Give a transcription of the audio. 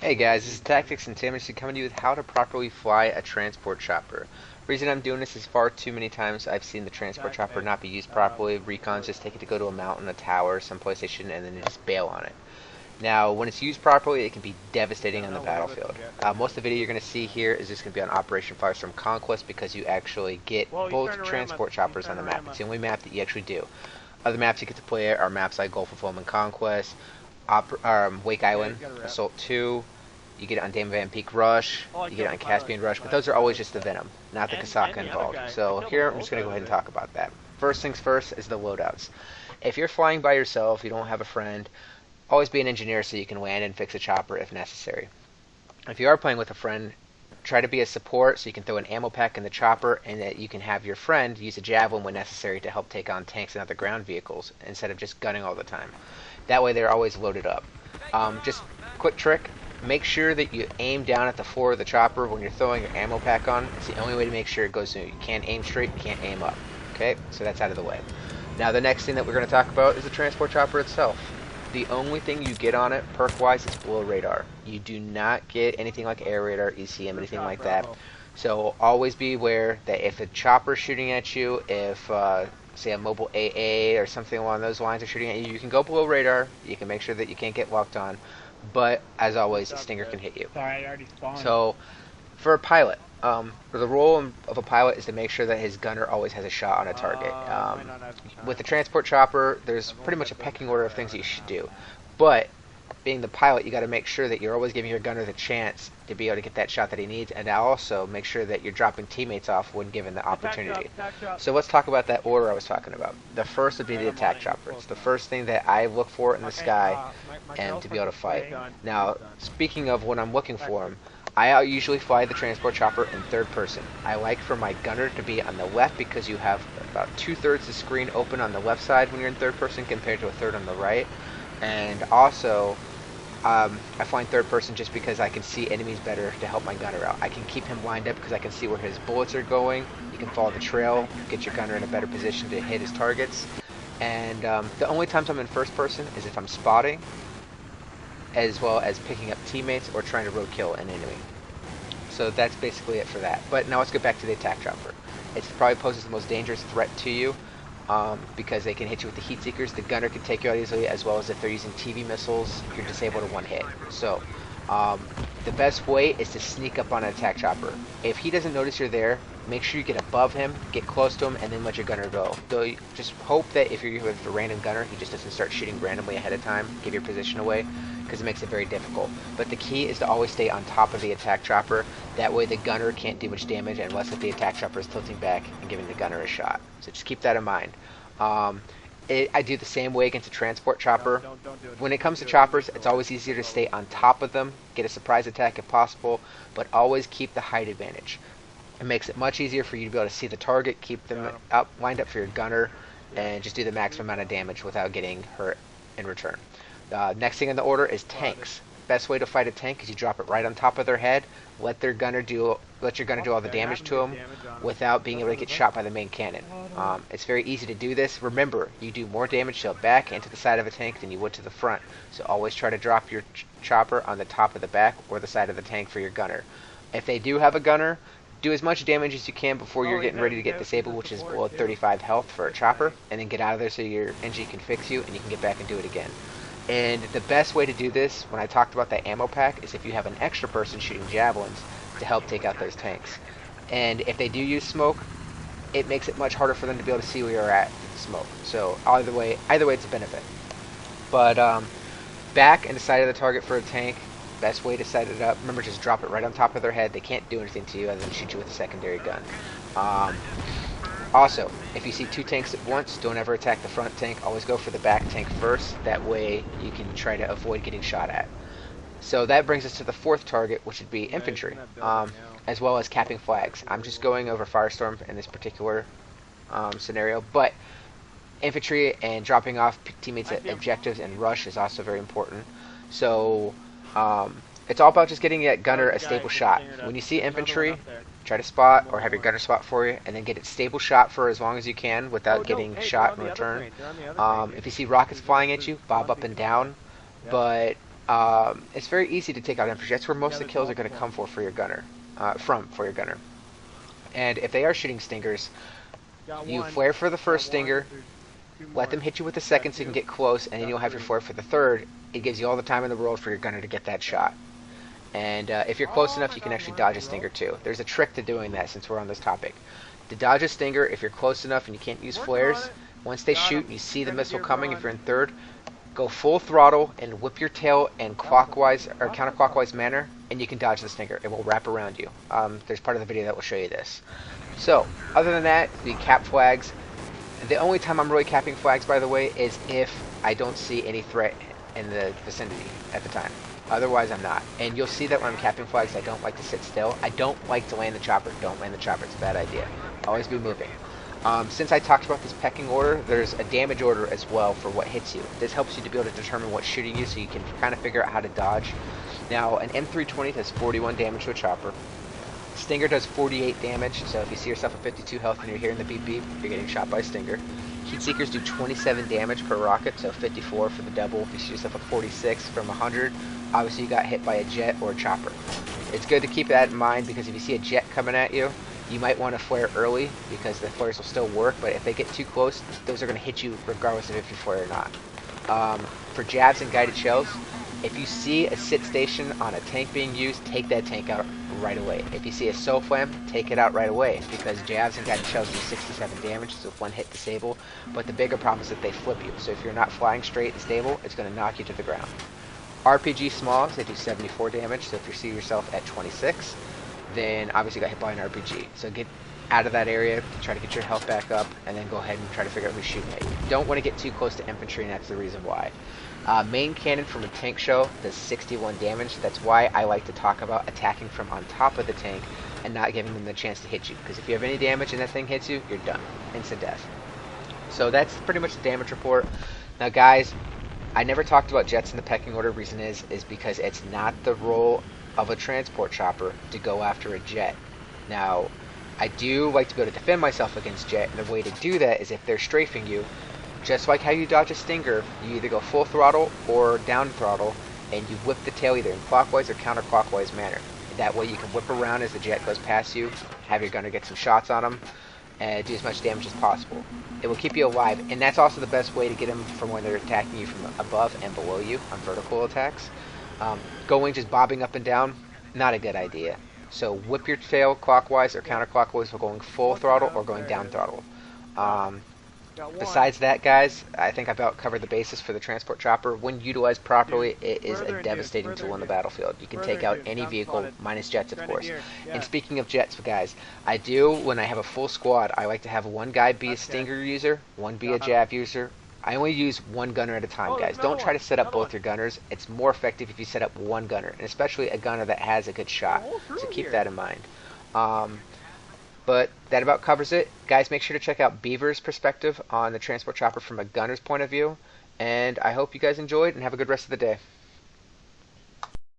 Hey guys, this is Tactics and Tim coming to you with how to properly fly a transport chopper. Reason I'm doing this is far too many times I've seen the transport chopper not be used properly. Recons just take it to go to a mountain, a tower, someplace they shouldn't, and then they just bail on it. Now, when it's used properly, it can be devastating on the battlefield. Most of the video you're going to see here is just going to be on Operation Firestorm Conquest because you actually get both transport choppers on the map. It's the only map that you actually do. Other maps you get to play are maps like Gulf of Foam Conquest, Wake Island, Assault 2, you get it on Dame Van Peak Rush, you get it on Caspian Rush, but those are always just the Venom, not the Kasaka involved. So here I'm just going to go ahead and talk about that. First things first is the loadouts. If you're flying by yourself, you don't have a friend, always be an engineer so you can land and fix a chopper if necessary. If you are playing with a friend, try to be a support so you can throw an ammo pack in the chopper and that you can have your friend use a javelin when necessary to help take on tanks and other ground vehicles instead of just gunning all the time. That way they're always loaded up. Just quick trick, make sure that you aim down at the floor of the chopper when you're throwing your ammo pack on. It's the only way to make sure it goes through. You can't aim straight, you can't aim up. Okay, so that's out of the way. Now the next thing that we're going to talk about is the transport chopper itself. The only thing you get on it, perk-wise, is below radar. You do not get anything like air radar, ECM, anything like that. So always be aware that if a chopper is shooting at you, if say a mobile AA or something along those lines are shooting at you, you can go below radar. You can make sure that you can't get locked on. But as always, a stinger can hit you. So for a pilot, the role of a pilot is to make sure that his gunner always has a shot on a target. With the transport chopper, there's pretty much a pecking order of things that you should do. But being the pilot, you got to make sure that you're always giving your gunner the chance to be able to get that shot that he needs, and also make sure that you're dropping teammates off when given the opportunity. So let's talk about that order I was talking about. The first would be the attack chopper. It's the first thing that I look for in the sky and to be able to fight. Now, speaking of what I'm looking for, I usually fly the transport chopper in third person. I like for my gunner to be on the left because you have about 2/3 the screen open on the left side when you're in third person compared to a third on the right. And also, I fly in third person just because I can see enemies better to help my gunner out. I can keep him lined up because I can see where his bullets are going. You can follow the trail, get your gunner in a better position to hit his targets. And the only times I'm in first person is if I'm spotting, as well as picking up teammates or trying to roadkill an enemy. So that's basically it for that. But now let's get back to the attack chopper. It probably poses the most dangerous threat to you because they can hit you with the heat seekers. The gunner can take you out easily, as well as if they're using TV missiles, you're disabled to one hit. So the best way is to sneak up on an attack chopper. If he doesn't notice you're there, make sure you get above him, get close to him, and then let your gunner go. Though just hope that if you're with a random gunner, he just doesn't start shooting randomly ahead of time, give your position away, because it makes it very difficult. But the key is to always stay on top of the attack chopper. That way the gunner can't do much damage unless if the attack chopper is tilting back and giving the gunner a shot. So just keep that in mind. I do the same way against a transport chopper. When it comes to choppers, it's always easier to stay on top of them, get a surprise attack if possible, but always keep the height advantage. It makes it much easier for you to be able to see the target, keep them up, lined up for your gunner, and just do the maximum amount of damage without getting hurt in return. Next thing in the order is tanks. Best way to fight a tank is you drop it right on top of their head, let your gunner do all the damage to them without being able to get shot by the main cannon. It's very easy to do this. Remember, you do more damage to the back and to the side of a tank than you would to the front. So always try to drop your chopper on the top of the back or the side of the tank for your gunner. If they do have a gunner, do as much damage as you can before you're getting ready to get disabled, which is below 35 health for a chopper, and then get out of there so your NG can fix you and you can get back and do it again. And the best way to do this, when I talked about that ammo pack, is if you have an extra person shooting javelins to help take out those tanks. And if they do use smoke, it makes it much harder for them to be able to see where you're at with smoke. So either way it's a benefit. But back and the side of the target for a tank, best way to set it up, remember, just drop it right on top of their head. They can't do anything to you other than shoot you with a secondary gun. Also, if you see two tanks at once, don't ever attack the front tank. Always go for the back tank first. That way you can try to avoid getting shot at. So that brings us to the fourth target, which would be infantry, as well as capping flags. I'm just going over Firestorm in this particular scenario, but infantry and dropping off teammates at objectives and rush is also very important. So it's all about just getting that gunner a stable shot. When you see infantry, try to spot or have your gunner spot for you, and then get it stable shot for as long as you can without getting shot in return. If you see rockets flying at you, bob up and down, but It's very easy to take out infantry. That's where most of the kills are going to come for your gunner. For your gunner. And if they are shooting stingers, you flare for the first stinger, let them hit you with the second so you can get close, and then you'll have your flare for the third. It gives you all the time in the world for your gunner to get that shot. And if you're close enough, you can actually dodge a stinger too. There's a trick to doing that since we're on this topic. To dodge a stinger, if you're close enough and you can't use flares, once they shoot and you see the missile coming, if you're in third, go full throttle and whip your tail in clockwise or counterclockwise manner, and you can dodge the stinger. It will wrap around you. There's part of the video that will show you this. So, other than that, the cap flags. The only time I'm really capping flags, by the way, is if I don't see any threat in the vicinity at the time. Otherwise, I'm not. And you'll see that when I'm capping flags, I don't like to sit still. I don't like to land the chopper. Don't land the chopper. It's a bad idea. Always be moving. Since I talked about this pecking order, there's a damage order as well for what hits you. This helps you to be able to determine what's shooting you so you can kind of figure out how to dodge. Now, an M320 does 41 damage to a chopper. Stinger does 48 damage, so if you see yourself at 52 health and you're hearing the beep beep, you're getting shot by a Stinger. Heat Seekers do 27 damage per rocket, so 54 for the double. If you see yourself at 46 from 100, obviously you got hit by a jet or a chopper. It's good to keep that in mind because if you see a jet coming at you, you might want to flare early because the flares will still work, but if they get too close, those are going to hit you regardless of if you flare or not. For jabs and guided shells, if you see a sit station on a tank being used, take that tank out right away. If you see a SOFLAM, take it out right away because jabs and guided shells do 67 damage, so if one hit, disable. But the bigger problem is that they flip you, so if you're not flying straight and stable, it's going to knock you to the ground. RPG smalls, they do 74 damage, so if you see yourself at 26, then obviously you got hit by an RPG. So get out of that area, try to get your health back up, and then go ahead and try to figure out who's shooting at you. Don't want to get too close to infantry, and that's the reason why. Main cannon from a tank shell does 61 damage. That's why I like to talk about attacking from on top of the tank and not giving them the chance to hit you. Because if you have any damage and that thing hits you, you're done. Instant death. So that's pretty much the damage report. Now guys, I never talked about jets in the pecking order. Reason is because it's not the role of a transport chopper to go after a jet. Now, I do like to be able to defend myself against jet, and the way to do that is if they're strafing you, just like how you dodge a Stinger, you either go full throttle or down throttle, and you whip the tail either in clockwise or counterclockwise manner. That way you can whip around as the jet goes past you, have your gunner get some shots on them, and do as much damage as possible. It will keep you alive, and that's also the best way to get them from when they're attacking you from above and below you on vertical attacks. Going just bobbing up and down, not a good idea. So whip your tail clockwise or counterclockwise while going full throttle or going down throttle. Besides that, guys, I think I've about covered the basis for the transport chopper. When utilized properly, it is a devastating tool on the battlefield. You can take out any vehicle, minus jets, of course. And speaking of jets, guys, I do, when I have a full squad, I like to have one guy be a Stinger user, one be a jab user. I only use one gunner at a time, guys. Don't try to set up both your gunners. It's more effective if you set up one gunner, and especially a gunner that has a good shot. So keep that in mind. But that about covers it. Guys, make sure to check out Beaver's perspective on the transport chopper from a gunner's point of view. And I hope you guys enjoyed and have a good rest of the day.